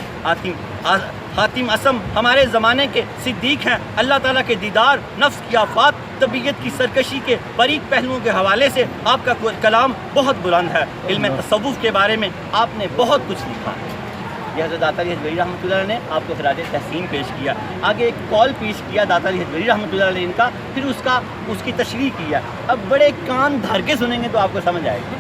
حاتم اسم ہمارے زمانے کے صدیق ہیں، اللہ تعالیٰ کے دیدار، نفس کی آفات، طبیعت کی سرکشی کے باریک پہلوؤں کے حوالے سے آپ کا کلام بہت بلند ہے، علم تصوف کے بارے میں آپ نے بہت کچھ لکھا ہے۔ یہ حضرت داتا علی حجویری رحمۃ اللہ علیہ نے آپ کو خراج تحسین پیش کیا۔ آگے ایک کال پیش کیا داتا علی حجویری رحمۃ اللہ علیہ کا، پھر اس کی تشریح کیا۔ اب بڑے کان دھر کے سنیں گے تو آپ کو سمجھ آئے گی،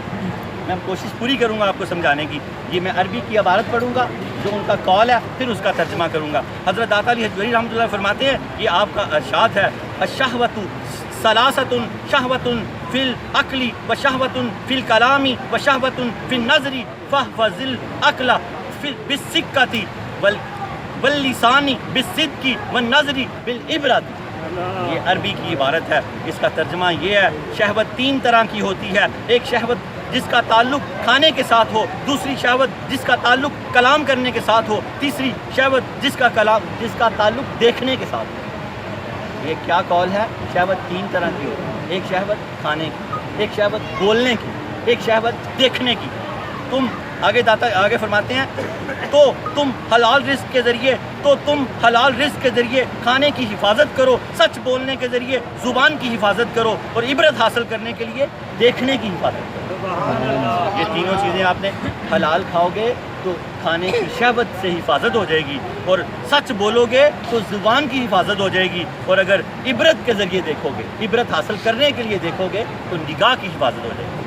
میں کوشش پوری کروں گا آپ کو سمجھانے کی۔ یہ میں عربی کی عبارت پڑھوں گا جو ان کا کال ہے، پھر اس کا ترجمہ کروں گا۔ حضرت داتا علی حجویری رحمۃ اللہ فرماتے ہیں یہ آپ کا ارشاد ہے، الشہوۃ ثلاثۃ، شہوۃ فی العقل و شہوۃ فی الکلام و شہوۃ فی النظر فاحفظ العقل بالسکۃ واللسان بالصدق والنظر بالعبرۃ. یہ عربی کی عبارت ہے. اس کا ترجمہ یہ ہے شہوت تین طرح کی ہوتی ہے. ایک شہوت جس کا تعلق کھانے کے ساتھ ہو, دوسری شہوت جس کا تعلق کلام کرنے کے ساتھ ہو, تیسری شہوت جس کا تعلق دیکھنے کے ساتھ ہو. یہ کیا قول ہے؟ شہوت تین طرح کی ہوتی ہے. ایک شہوت کھانے کی, ایک شہوت بولنے کی, ایک شہوت دیکھنے کی. تم آگے فرماتے ہیں تو تم حلال رزق کے ذریعے کھانے کی حفاظت کرو, سچ بولنے کے ذریعے زبان کی حفاظت کرو, اور عبرت حاصل کرنے کے لیے دیکھنے کی حفاظت کرو. یہ تینوں چیزیں آپ نے حلال کھاؤ گے تو کھانے کی شہوت سے حفاظت ہو جائے گی, اور سچ بولو گے تو زبان کی حفاظت ہو جائے گی, اور اگر عبرت کے ذریعے دیکھو گے, عبرت حاصل کرنے کے لیے دیکھو گے تو نگاہ کی حفاظت ہو جائے گی.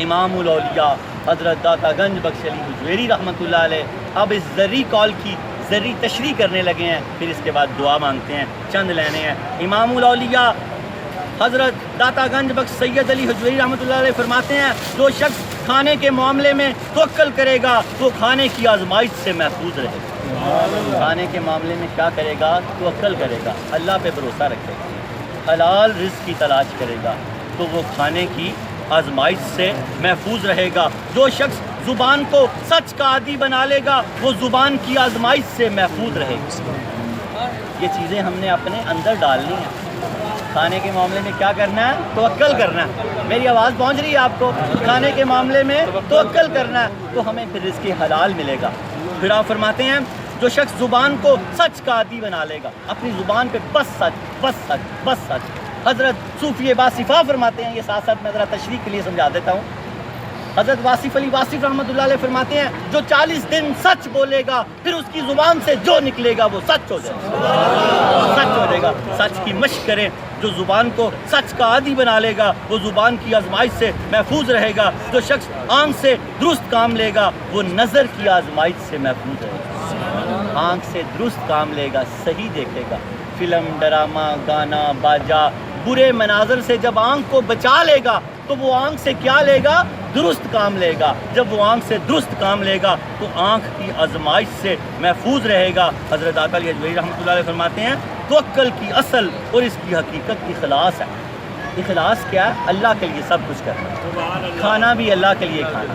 امام الاولیاء حضرت داتا گنج بخش علی حجویری رحمۃ اللہ علیہ اب اس ذری قول کی ذری تشریح کرنے لگے ہیں. پھر اس کے بعد دعا مانگتے ہیں, چند لینے ہیں. امام الاولیاء حضرت داتا گنج بخش سید علی حجویری رحمۃ اللہ علیہ فرماتے ہیں جو شخص کھانے کے معاملے میں توکل کرے گا وہ کھانے کی آزمائش سے محفوظ رہے گا. کھانے کے معاملے میں کیا کرے گا؟ توکل کرے گا, اللہ پہ بھروسہ رکھے گا, حلال رزق کی تلاش کرے گا تو وہ کھانے کی آزمائش سے محفوظ رہے گا. جو شخص زبان کو سچ کا عادی بنا لے گا وہ زبان کی آزمائش سے محفوظ رہے گا. یہ چیزیں ہم نے اپنے اندر ڈالنی ہیں. کھانے کے معاملے میں کیا کرنا ہے؟ توکل کرنا ہے. میری آواز پہنچ رہی ہے آپ کو؟ کھانے کے معاملے میں توکل کرنا ہے تو ہمیں پھر رزق حلال ملے گا. پھر آپ فرماتے ہیں جو شخص زبان کو سچ کا عادی بنا لے گا, اپنی زبان پہ بس سچ بس سچ بس سچ. حضرت صوفی باصفہ فرماتے ہیں, یہ ساتھ ساتھ میں ذرا تشریح کے لیے سمجھا دیتا ہوں. حضرت واصف علی واصف رحمۃ اللہ علیہ فرماتے ہیں جو 40 دن سچ بولے گا پھر اس کی زبان سے جو نکلے گا وہ سچ ہو جائے گا, سچ ہو جائے گا. سچ کی مشق کریں. جو زبان کو سچ کا عادی بنا لے گا وہ زبان کی آزمائش سے محفوظ رہے گا. جو شخص آنکھ سے درست کام لے گا وہ نظر کی آزمائش سے محفوظ رہے گا. آنکھ سے درست کام لے گا, صحیح دیکھے گا. فلم, ڈرامہ, گانا, باجا, برے مناظر سے جب آنکھ کو بچا لے گا تو وہ آنکھ سے کیا لے گا؟ درست کام لے گا. جب وہ آنکھ سے درست کام لے گا تو آنکھ کی آزمائش سے محفوظ رہے گا. حضرت داتا علی حجویری رحمۃ اللہ علیہ فرماتے ہیں توکل کی اصل اور اس کی حقیقت اخلاص ہے. اخلاص کیا ہے؟ اللہ کے لیے سب کچھ کرنا. کھانا بھی اللہ کے لیے کھانا,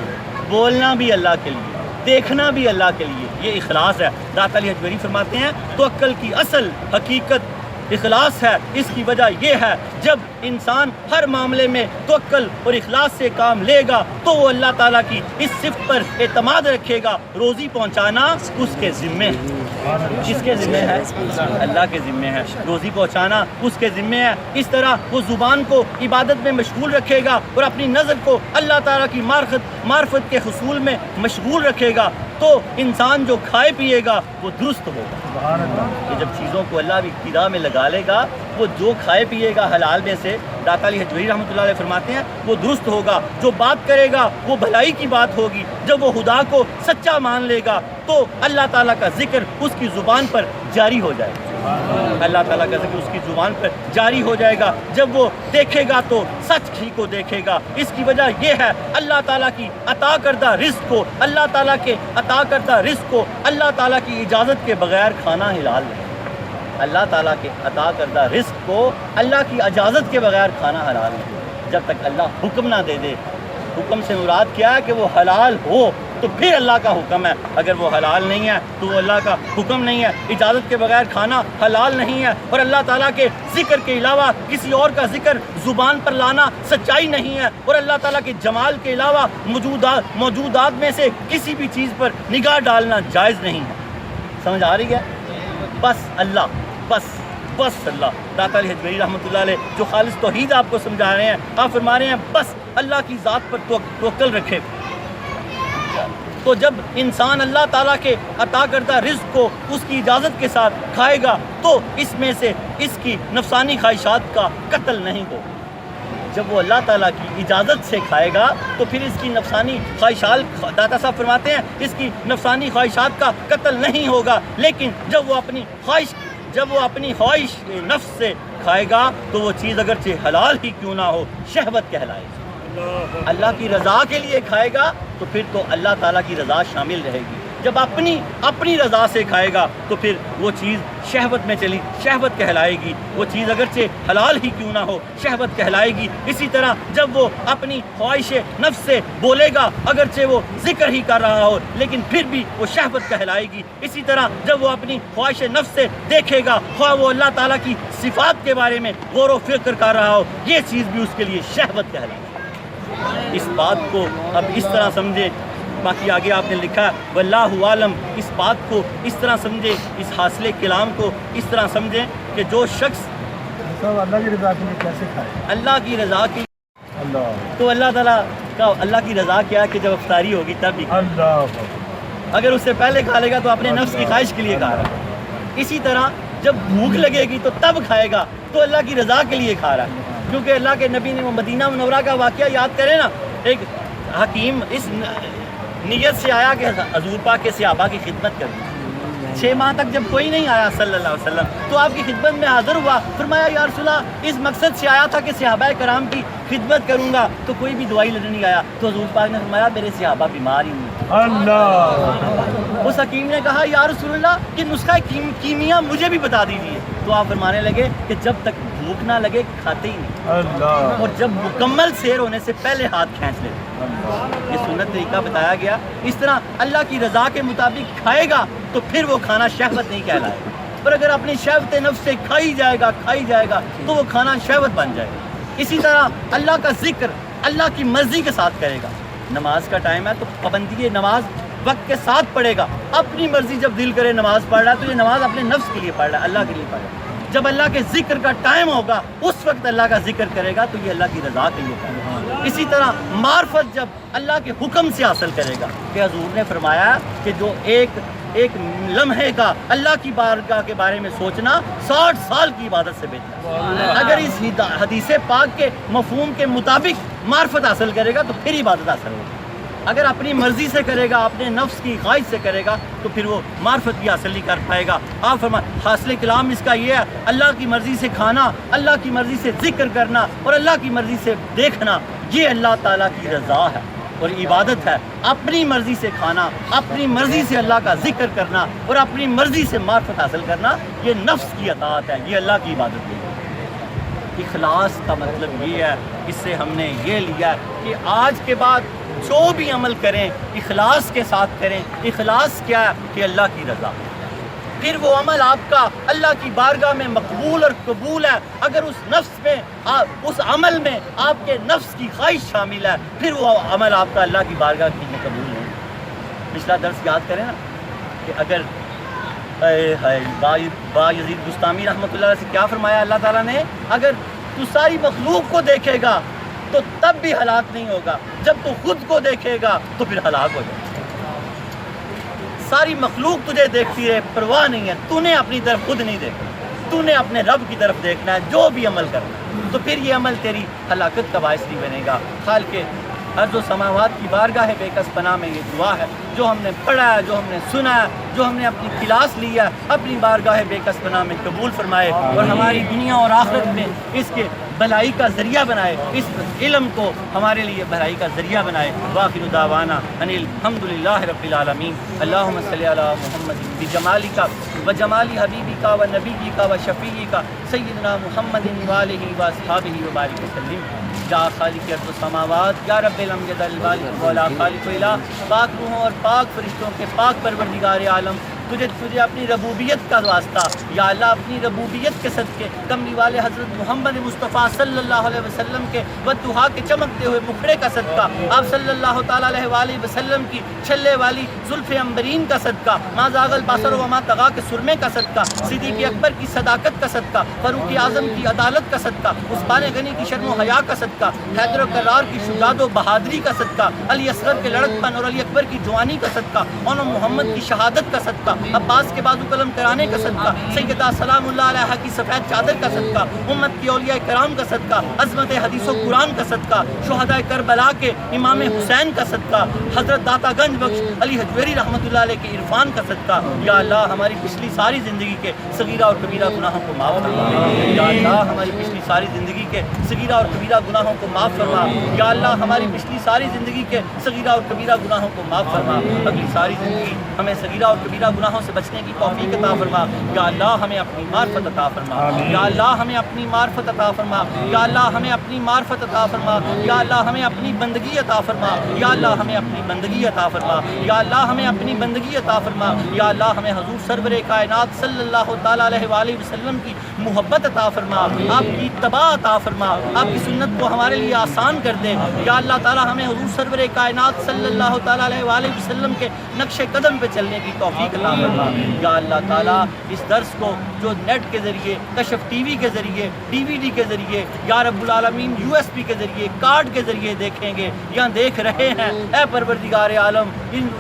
بولنا بھی اللہ کے لیے, دیکھنا بھی اللہ کے لیے. یہ اخلاص ہے. داتا علی حجویری فرماتے ہیں توکل کی اصل حقیقت اخلاص ہے. اس کی وجہ یہ ہے جب انسان ہر معاملے میں توکل اور اخلاص سے کام لے گا تو وہ اللہ تعالیٰ کی اس صفت پر اعتماد رکھے گا. روزی پہنچانا اس کے ذمے ہے. کس کے ذمے ہے؟ اللہ کے ذمے ہے. روزی پہنچانا اس کے ذمے ہے. اس طرح وہ زبان کو عبادت میں مشغول رکھے گا اور اپنی نظر کو اللہ تعالیٰ کی معرفت کے حصول میں مشغول رکھے گا تو انسان جو کھائے پیے گا وہ درست ہوگا. کہ جب چیزوں کو اللہ کی ابتدا میں لگا لے گا وہ جو کھائے پیے گا حلال میں سے, داتا علی حجویری رحمۃ اللہ علیہ فرماتے ہیں وہ درست ہوگا. جو بات کرے گا وہ بھلائی کی بات ہوگی. جب وہ خدا کو سچا مان لے گا تو اللہ تعالیٰ کا ذکر اس کی زبان پر جاری ہو جائے گا. اللہ تعالیٰ کا ذکر اس کی زبان پر جاری ہو جائے گا. جب وہ دیکھے گا تو سچ ہی کو دیکھے گا. اس کی وجہ یہ ہے اللہ تعالیٰ کی عطا کردہ رزق کو, اللہ تعالیٰ کے عطا کردہ رزق کو اللہ تعالیٰ کی اجازت کے بغیر کھانا حلال ہے. اللہ تعالیٰ کے عطا کردہ رزق کو اللہ کی اجازت کے بغیر کھانا حلال ہے. جب تک اللہ حکم نہ دے دے. حکم سے مراد کیا ہے کہ وہ حلال ہو تو پھر اللہ کا حکم ہے. اگر وہ حلال نہیں ہے تو وہ اللہ کا حکم نہیں ہے. اجازت کے بغیر کھانا حلال نہیں ہے. اور اللہ تعالیٰ کے ذکر کے علاوہ کسی اور کا ذکر زبان پر لانا سچائی نہیں ہے. اور اللہ تعالیٰ کے جمال کے علاوہ موجودات میں سے کسی بھی چیز پر نگاہ ڈالنا جائز نہیں ہے. سمجھ آ رہی ہے؟ بس اللہ, بس اللہ. داتا علی حجویری رحمۃ اللہ علیہ جو خالص توحید آپ کو سمجھا رہے ہیں, آپ فرما رہے ہیں بس اللہ کی ذات پر توکل رکھے. تو جب انسان اللہ تعالیٰ کے عطا کردہ رزق کو اس کی اجازت کے ساتھ کھائے گا تو اس میں سے اس کی نفسانی خواہشات کا قتل نہیں ہوگا. جب وہ اللہ تعالیٰ کی اجازت سے کھائے گا تو پھر اس کی نفسانی خواہشات, داتا صاحب فرماتے ہیں اس کی نفسانی خواہشات کا قتل نہیں ہوگا. لیکن جب وہ اپنی خواہش جب وہ اپنی خواہش نفس سے کھائے گا تو وہ چیز اگرچہ حلال ہی کیوں نہ ہو شہوت کہلائے گی۔ اللہ کی رضا کے لیے کھائے گا تو پھر تو اللہ تعالیٰ کی رضا شامل رہے گی۔ جب اپنی رضا سے کھائے گا تو پھر وہ چیز شہوت میں چلی شہوت کہلائے گی۔ وہ چیز اگرچہ حلال ہی کیوں نہ ہو شہوت کہلائے گی۔ اسی طرح جب وہ اپنی خواہش نفس سے بولے گا اگرچہ وہ ذکر ہی کر رہا ہو لیکن پھر بھی وہ شہوت کہلائے گی۔ اسی طرح جب وہ اپنی خواہش نفس سے دیکھے گا خواہ وہ اللہ تعالیٰ کی صفات کے بارے میں غور و فکر کر رہا ہو یہ چیز بھی اس کے لیے شہوت کہلائے گی۔ اس بات کو اب اس طرح سمجھے، باقی آگے آپ نے لکھا ہے واللہ عالم، اس بات کو اس طرح سمجھے، اس حاصل کلام کو اس طرح سمجھیں کہ جو شخص اللہ کی رضا کے لیے کیسے کھائے؟ اللہ کی رضا کی تو اللہ تعالیٰ کا اللہ کی رضا کیا کہ جب افطاری ہوگی تب بھی اگر اس سے پہلے کھا لے گا تو اپنے نفس کی خواہش کے لیے کھا رہا ہے۔ اسی طرح جب بھوک لگے گی تو تب کھائے گا تو اللہ کی رضا کے لیے کھا رہا ہے، کیونکہ اللہ کے نبی نے وہ مدینہ منورہ کا واقعہ یاد کرے نا، ایک حکیم اس نیت سے آیا کہ حضور پاک کے صحابہ کی خدمت کرنی، 6 ماہ تک جب کوئی نہیں آیا صلی اللہ علیہ وسلم تو آپ کی خدمت میں حاضر ہوا، فرمایا یا رسول اللہ اس مقصد سے آیا تھا کہ صحابہ کرام کی خدمت کروں گا تو کوئی بھی دوائی لینے نہیں آیا، تو حضور پاک نے فرمایا میرے صحابہ بیمار ہی نہیں۔ اس حکیم نے کہا یا رسول اللہ کہ نسخہ کیمیا مجھے بھی بتا دیجیے، تو آپ فرمانے لگے کہ جب تک بھوک نہ لگے کھاتے ہی نہیں، اور جب مکمل سیر ہونے سے پہلے ہاتھ کھینچ لیتے، یہ سنت طریقہ بتایا گیا۔ اس طرح اللہ کی رضا کے مطابق کھائے گا تو پھر وہ کھانا شہوت نہیں کہلائے گا، پر اگر اپنی شہوت نفس سے کھائی جائے گا تو وہ کھانا شہوت بن جائے گا۔ اسی طرح اللہ کا ذکر اللہ کی مرضی کے ساتھ کرے گا، نماز کا ٹائم ہے تو پابندی نماز وقت کے ساتھ پڑھے گا، اپنی مرضی جب دل کرے نماز پڑھ رہا ہے تو یہ نماز اپنے نفس کے لیے پڑھ رہا ہے، اللہ کے لیے پڑھ رہا ہے۔ جب اللہ کے ذکر کا ٹائم ہوگا اس وقت اللہ کا ذکر کرے گا تو یہ اللہ کی رضا کے لیے کرے گا۔ اسی طرح معرفت جب اللہ کے حکم سے حاصل کرے گا کہ حضور نے فرمایا کہ جو ایک لمحے کا اللہ کی بارگاہ کے بارے میں سوچنا 60 سال کی عبادت سے بہتر ہے۔ اگر اس حدیث پاک کے مفہوم کے مطابق معرفت حاصل کرے گا تو پھر عبادت حاصل ہوگی، اگر اپنی مرضی سے کرے گا اپنے نفس کی خواہش سے کرے گا تو پھر وہ معرفت بھی حاصل نہیں کر پائے گا۔ آپ فرمائیں حاصل کلام اس کا یہ ہے اللہ کی مرضی سے کھانا، اللہ کی مرضی سے ذکر کرنا اور اللہ کی مرضی سے دیکھنا، یہ اللہ تعالیٰ کی رضا ہے اور عبادت ہے۔ اپنی مرضی سے کھانا، اپنی مرضی سے اللہ کا ذکر کرنا اور اپنی مرضی سے معرفت حاصل کرنا یہ نفس کی اطاعت ہے، یہ اللہ کی عبادت ہے۔ اخلاص کا مطلب یہ ہے، اس سے ہم نے یہ لیا کہ آج کے بعد جو بھی عمل کریں اخلاص کے ساتھ کریں۔ اخلاص کیا ہے کہ اللہ کی رضا، پھر وہ عمل آپ کا اللہ کی بارگاہ میں مقبول اور قبول ہے۔ اگر اس نفس میں اس عمل میں آپ کے نفس کی خواہش شامل ہے پھر وہ عمل آپ کا اللہ کی بارگاہ میں قبول نہیں۔ پچھلا درس یاد کریں نا کہ اگر با یزید بستامی رحمۃ اللہ علیہ سے کیا فرمایا اللہ تعالیٰ نے، اگر تو ساری مخلوق کو دیکھے گا تو تب بھی ہلاک نہیں ہوگا، جب تو خود کو دیکھے گا تو پھر ہلاک ہو جائے گا۔ ساری مخلوق تجھے دیکھتی رہے پرواہ نہیں ہے، تو نے اپنی طرف خود نہیں دیکھنا، تو نے اپنے رب کی طرف دیکھنا ہے جو بھی عمل کرنا ہے، تو پھر یہ عمل تیری ہلاکت کا باعث نہیں بنے گا۔ خالق ارض و سماوات کی بارگاہ بے کس پناہ میں یہ دعا ہے، جو ہم نے پڑھا ہے، جو ہم نے سنا ہے، جو ہم نے اپنی کلاس لی ہے، اپنی بارگاہ بے کس پناہ میں قبول فرمائے اور ہماری دنیا اور آخرت میں اس کے بھلائی کا ذریعہ بنائے، اس علم کو ہمارے لیے بھلائی کا ذریعہ بنائے۔ وآخر دعوانا ان الحمدللہ رب العالمین۔ اللہم صلی علی محمد بجمالک و جمال حبیبک و نبیک و شفیعک سیدنا محمد وآلہ واصحابہ وبارک وسلم۔ یا خالق ارض و سماوات، یا رب الامجد الوالد مولا خالق و الہ، پاک روحوں اور پاک فرشتوں کے پاک پروردگار عالم، تجھے اپنی ربوبیت کا واسطہ یا اللہ اپنی ربوبیت کے صدقے کملی والے حضرت محمد مصطفیٰ صلی اللہ علیہ وسلم کے والضحیٰ کے چمکتے ہوئے مکھڑے کا صدقہ، آپ صلی اللہ تعالیٰ علیہ وآلہ وسلم کی چھلے والی زلف عنبرین کا صدقہ، ما زاغ البصر وما طغیٰ کے سرمے کا صدقہ، صدیق اکبر کی صداقت کا صدقہ، فاروق اعظم کی عدالت کا صدقہ، عثمان غنی کی شرم و حیا کا صدقہ، حیدر کرار کی شجاعت و بہادری کا صدقہ، علی اصغر کے لڑکپن اور علی اکبر کی جوانی کا صدقہ، اور محمد کی شہادت کا صدقہ، عباس کے بازو قلم کرانے کا صدقہ، سیدہ سلام اللہ علیہا کی سفید چادر کا صدقہ، امت کی اولیاء کرام کا صدقہ، عظمت حدیث و قرآن کا صدقہ، شہداء کربلا کے امام حسین کا صدقہ، حضرت داتا گنج بخش علی حجویری رحمۃ اللہ علیہ کے عرفان کا صدقہ، یا اللہ ہماری پچھلی ساری زندگی کے صغیرہ اور کبیرہ گناہوں کو معاف فرما، یا اللہ ہماری پچھلی ساری زندگی کے صغیرہ اور کبیرہ گناہوں کو معاف فرما، یا اللہ ہماری پچھلی ساری زندگی کے صغیرہ اور کبیرہ گناہوں کو معاف فرما، اگلی ساری زندگی ہمیں صغیرہ اور کبیرہ گناہوں سے بچنے کی توفیق عطا فرما، یا اللہ ہمیں اپنی معرفت عطا فرما، یا اللہ ہمیں اپنی معرفت عطا فرما، یا اللہ ہمیں اپنی معرفت عطا فرما، یا اللہ ہمیں اپنی بندگی عطا فرما، یا اللہ ہمیں اپنی بندگی عطا فرما، یا اللہ ہمیں اپنی بندگی عطا فرما، یا اللہ ہمیں حضور سرور کائنات صلی اللہ تعالیٰ علیہ وآلہ وسلم کی محبت عطا فرما، آپ کی اتباع عطا فرما، آپ کی سنت کو ہمارے لیے آسان کر دے، یا اللہ تعالیٰ ہمیں حضور سرور کائنات صلی اللہ تعالیٰ علیہ وآلہ وسلم کے نقش قدم پہ چلنے کی توفیق عطا فرما، یا اللہ تعالیٰ اس درس کو جو نیٹ کے ذریعے، کشف ٹی وی کے ذریعے، ڈی وی ڈی کے ذریعے، یا رب العالمین یو ایس پی کے ذریعے، کارڈ کے ذریعے دیکھیں گے یا دیکھ رہے ہیں، اے پروردگار عالم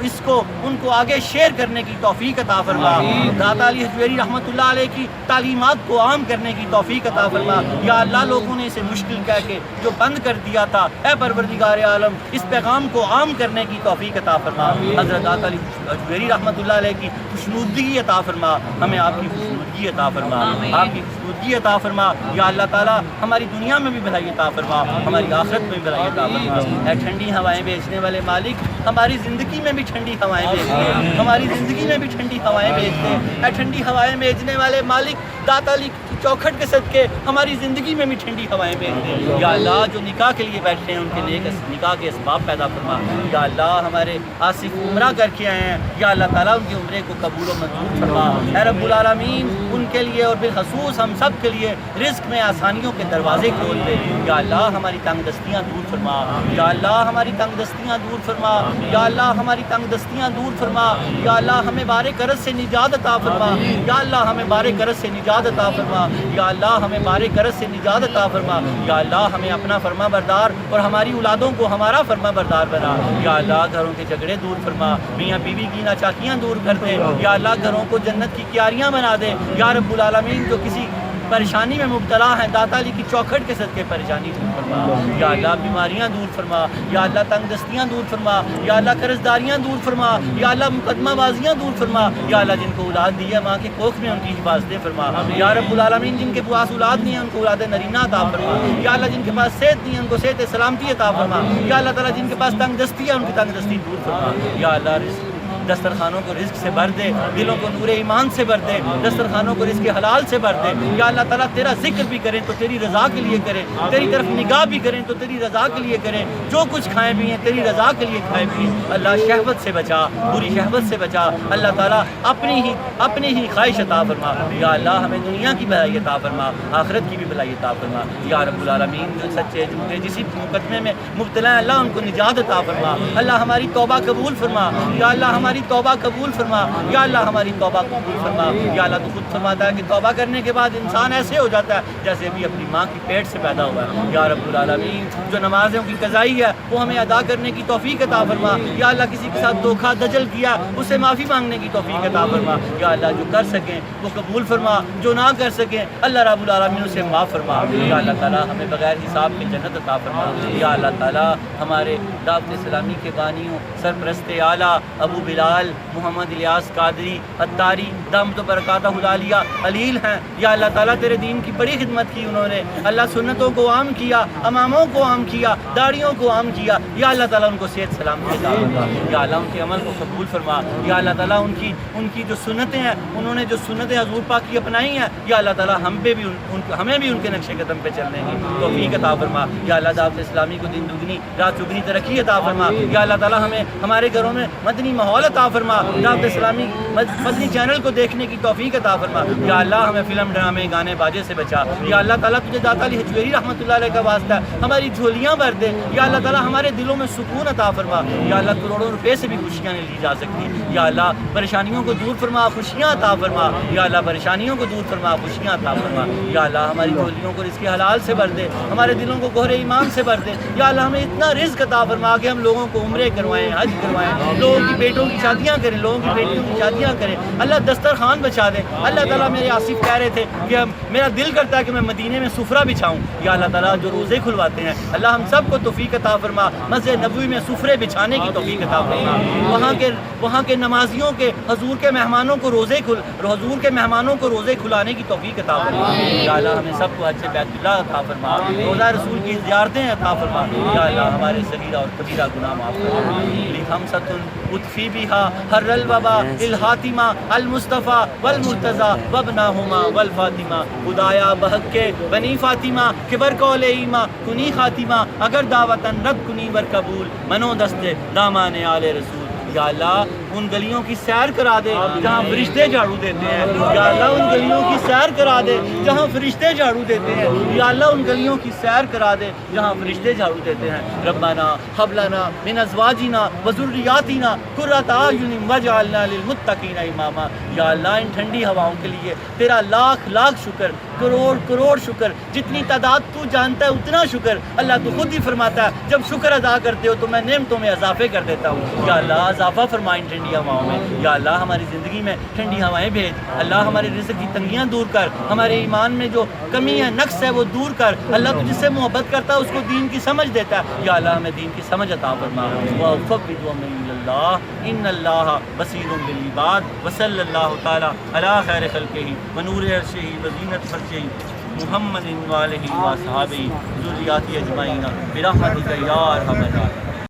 اس کو ان کو آگے شیئر کرنے کی توفیق عطا فرما، داتا علی حجویری رحمۃ اللہ علیہ کی تعلیمات کو عام کرنے کی توفیق عطا فرما، یا اللہ لوگوں نے اسے مشکل کہہ کے جو بند کر دیا تھا، اے پروردگار عالم اس پیغام کو عام کرنے کی توفیق عطا فرما، حضرت داتا علی حجویری رحمۃ اللہ علیہ کی خوشنودگی عطا فرما، ہمیں آپ کی خوشنودگی عطا فرما، آپ کی خوشنودگی عطا فرما، یا اللہ تعالیٰ ہماری دنیا میں بھی بھلائی عطا فرما، ہماری آخرت میں بھی بھلائی عطا فرما، اے ٹھنڈی ہوائیں بیچنے والے مالک ہماری زندگی میں بھی ٹھنڈی ہوائیں بھیج دے، ہماری زندگی میں بھی ٹھنڈی ہوائیں بھیج دے، اے ٹھنڈی ہوائیں بھیجنے والے مالک داتا علی کی چوکھٹ کے صدقے ہماری زندگی میں بھی ٹھنڈی ہوائیں بھیج دے، یا اللہ جو نکاح کے لیے بیٹھے ہیں ان کے لیے نکاح کے اسباب پیدا فرما، یا اللہ ہمارے آصف عمرہ کر کے آئے ہیں، یا اللہ تعالیٰ ان کے عمرے کو قبول و منظور فرما، اے رب العالمین ان کے لیے اور بالخصوص ہم سب کے لیے رزق میں آسانیوں کے دروازے کھول دے، یا اللہ ہماری تنگ دستیاں دور فرما، یا اللہ ہماری تنگ دستیاں دور فرما، یا اللہ ہماری تنگ دستیاں دور فرما، یا اللہ ہمیں بارے قرض سے نجات عطا فرما، یا اللہ ہمیں بارے قرض سے نجات عطا فرما، یا اللہ ہمیں بارے قرض سے نجات عطا فرما، یا اللہ ہمیں اپنا فرما بردار اور ہماری اولادوں کو ہمارا فرما بردار بنا، یا اللہ گھروں کے جھگڑے دور فرما، میاں بیوی کی ناچاکیاں دور کر دے، یا اللہ گھروں کو جنت کی کیاریاں بنا دے، یا رب العالمین جو کسی پریشانی میں مبتلا ہیں داتا علی کی چوکھٹ کے صدقے پریشانی دور فرما، یا اللہ بیماریاں دور فرما، یا اللہ تنگ دستیاں دور فرما، یا اللہ قرض داریاں دور فرما، یا اللہ مقدمہ بازیاں دور فرما، یا اللہ جن کو اولاد دی ہے ماں کے کوکھ میں ان کی حفاظتیں فرما، یا رب العالمین جن کے پاس اولاد نہیں ہے ان کو اولاد نرینہ عطا فرما، یا اللہ جن کے پاس صحت نہیں ہے ان کو صحت سلامتی عطا فرما، یا اللہ تعالیٰ جن کے پاس تنگ دستی ہے ان کی تنگ دستی دور فرما، یا اللہ دسترخوانوں کو رزق سے بھر دے، دلوں کو نور ایمان سے بھر دے، دسترخوانوں کو رزق حلال سے بھر دے، یا اللہ تعالیٰ تیرا ذکر بھی کریں تو تیری رضا کے لیے کریں، تیری طرف نگاہ بھی کریں تو تیری رضا کے لیے کریں، جو کچھ کھائیں بھی ہیں تیری رضا کے لیے کھائیں بھی ہیں، اللہ شہوت سے بچا، بری شہوت سے بچا، اللہ تعالیٰ اپنی ہی خواہش عطا فرما، یا اللہ ہمیں دنیا کی بھلائی عطا فرما، آخرت کی بھی بھلائی عطا فرما، یا رب العالمین جو سچے جھوٹے جسی مقدمے میں مبتلا ہیں اللہ ان کو نجات عطا فرما، اللہ ہماری توبہ قبول فرما، یا اللہ ہماری توبہ قبول فرما، یا اللہ ہماری توبہ قبول فرما، یا اللہ تو خود فرماتا ہے کہ توبہ کرنے کے بعد انسان ایسے ہو جاتا ہے جیسے ابھی اپنی ماں کی پیٹ سے پیدا ہوا ہے، یا رب العالمین جو نمازوں کی قضائی ہے وہ ہمیں ادا کرنے کی توفیق عطا فرما، یا اللہ کسی کے ساتھ دھوکہ دجل کیا اسے معافی مانگنے کی توفیق عطا فرما، یا اللہ جو کر سکیں وہ قبول فرما، جو نہ کر سکیں اللہ رب العالمین اسے معاف فرما، یا اللہ تعالیٰ ہمیں بغیر حساب کے جنت عطا فرما، یا اللہ تعالیٰ ہمارے دعوت اسلامی کے بانیوں سرپرست اعلیٰ ابو بلال محمد الیاس قادری اتاری دامت و برکاتہ العالیہ علیل ہیں، یا اللہ تعالیٰ تیرے دین کی بڑی خدمت کی انہوں نے، اللہ سنتوں کو عام کیا، اماموں کو عام کیا، داڑیوں کو عام کیا، یا اللہ تعالیٰ ان کو صحت سلامتی عطا فرما، یا اللہ ان کے عمل کو قبول فرما، یا اللہ تعالیٰ ان کی جو سنتیں ہیں انہوں نے جو سنتیں حضور پاک کی اپنائی ہیں، یا اللہ تعالیٰ ہمیں بھی ان کے نقش قدم پہ چلنے کی توفیق عطا فرما، یا اللہ دعوت اسلامی کو دن دگنی رات چگنی ترقی عطا فرما، یا اللہ تعالیٰ ہمیں ہمارے گھروں میں مدنی ماحول عطا فرما، دعوت اسلامی مدنی چینل کو دیکھنے کی توفیق عطا فرما، یا اللہ ہمیں فلم ڈرامے گانے باجے سے بچا، یا اللہ تعالیٰ تجھے داتا علی حجویری رحمۃ اللہ علیہ کا واسطہ ہے ہماری جھولیاں بھر دے، یا اللہ تعالیٰ ہمارے دلوں میں سکون عطا فرما، یا اللہ کروڑوں روپے سے بھی خوشیاں نہیں لی جا سکتی، یا اللہ پریشانیوں کو دور فرما خوشیاں عطا فرما، یا اللہ پریشانیوں کو دور فرما خوشیاں عطا فرما، یا اللہ ہماری جھولیوں کو رزق حلال سے بھر دے، ہمارے دلوں کو گہرے ایمان سے بھر دے، یا اللہ ہمیں اتنا رزق عطا فرما کہ ہم لوگوں کو عمرے کروائیں، حج کروائیں، لوگوں کی بیٹوں کی شادیاں کریں، لوگوں کی بیٹیوں کی شادیاں کریں، اللہ دسترخوان بچا دے۔ اللہ تعالیٰ میرے آصف کہہ رہے تھے کہ میرا دل کرتا ہے کہ میں مدینے میں سفرہ بچھاؤں، یا اللہ تعالیٰ جو روزے کھلواتے ہیں اللہ ہم سب کو توفیق عطا فرما، مسجد نبوی میں سفرے بچھانے کی توفیق عطا فرما، وہاں کے نمازیوں کے حضور کے مہمانوں کو روزے کھلانے کی توفیق عطا فرما، یا اللہ ہمیں سب کو حج بیت اللہ عطا فرما، روزہ رسول کی زیارتیں عطا فرما، یا اللہ ہمارے صغیرہ اور کبیرہ گناہ معاف فرما۔ لِخَمْسَةٌ اُطْفِي بِهَا حَرَّ الْوَبَا الْحَاتِمَةَ الْمُصْطَفَى وَالْمُرْتَضَى وَابْنَاهُمَا وَالْفَاطِمَةَ خدایا بحق کے بنی فاطمہ کبر کول ایما کنی خاتمہ، اگر دعوتاً رد کنی ور قبول، منو دست دامان آل رسول۔ یا اللہ ان گلیوں کی سیر کرا دے جہاں فرشتے جھاڑو دیتے ہیں، یا اللہ ان گلیوں کی سیر کرا دے جہاں فرشتے جھاڑو دیتے ہیں، یا اللہ ان گلیوں کی سیر کرا دے جہاں فرشتے جھاڑو دیتے ہیں۔ ربنا ہب لنا من ازواجنا وذریاتنا قرۃ اعین واجعلنا للمتقین اماما۔ یا اللہ ان ٹھنڈی ہواؤں کے لیے تیرا لاکھ لاکھ شکر، کروڑ کروڑ شکر، جتنی تعداد تو جانتا ہے اتنا شکر۔ اللہ تو خود ہی فرماتا ہے جب شکر ادا کرتے ہو تو میں نعمتوں میں اضافے کر دیتا ہوں۔ یا اللہ اضافہ فرمائیں ٹھنڈی ہواؤں میں، یا اللہ ہماری زندگی میں ٹھنڈی ہوائیں بھیج، اللہ ہمارے رزق کی تنگیاں دور کر، ہمارے ایمان میں جو کمی ہے نقص ہے وہ دور کر۔ اللہ تو جس سے محبت کرتا ہے اس کو دین کی سمجھ دیتا ہے، یا اللہ ہمیں دین کی سمجھ عطا فرما۔ وَأُفَوِّضُ أَمْرِي إِلَى اللَّهِ إِنَّ اللَّهَ بَصِيرٌ بِالْعِبَادِ وَصَلَّى اللَّهُ تَعَالَى عَلَى خَيْرِ خَلْقِهِ وَنُورِ عَرْشِهِ وَزِينَةِ فَرْشِهِ محمد وآلہ وصحبہ ذریاتہ اجمعین برحمتک یا ارحم الراحمین۔